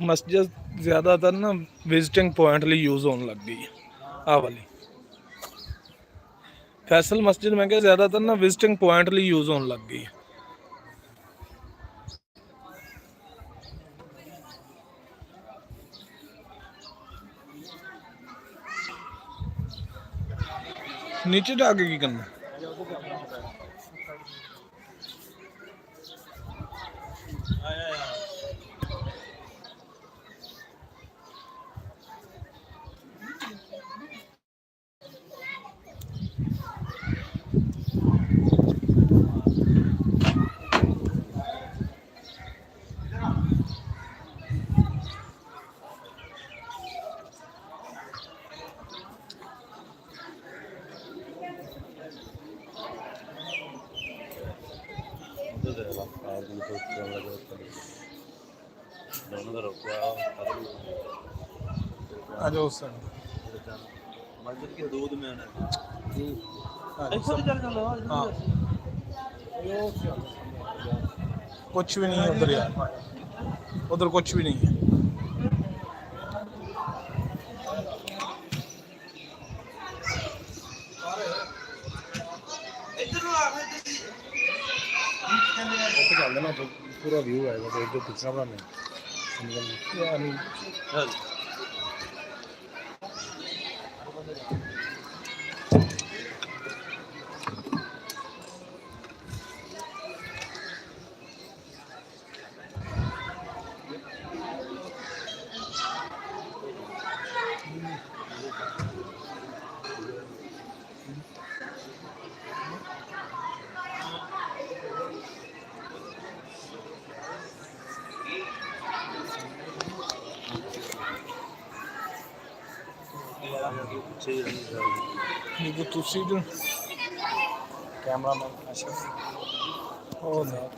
ਮਸਜਿਦ ਜ਼ਿਆਦਾਤਰ ਨਾ ਵਿਜ਼ਿਟਿੰਗ ਪੁਆਇੰਟ ਲਈ ਯੂਜ਼ ਹੋਣ ਲੱਗ ਗਈ ਹੈ। ਆਹ ਵਾਲੀ ਫੈਸਲ ਮਸਜਿਦ ਮੈਂ ਕਿਹਾ ਜ਼ਿਆਦਾਤਰ ਨਾ ਵਿਜ਼ਿਟਿੰਗ ਪੁਆਇੰਟ ਲਈ ਯੂਜ਼ ਹੋਣ ਲੱਗ ਗਈ ਹੈ। नीचे जाके की करना आज उस मंदिर के दूध में आना जी ऐसा चल चल हाँ कुछ भी नहीं है उधर यार, उधर कुछ भी नहीं है। ਚੱਲਦੇ ਨਾ ਪੂਰਾ ਵਿਊ ਆਏਗਾ ਤੇ ਇੱਧਰ ਪਿੱਛਾ ਬਣਾਉਂਦੇ यार ये तुसी जो ਕੈਮਰਾਮੈਨ ਅੱਛਾ हो ना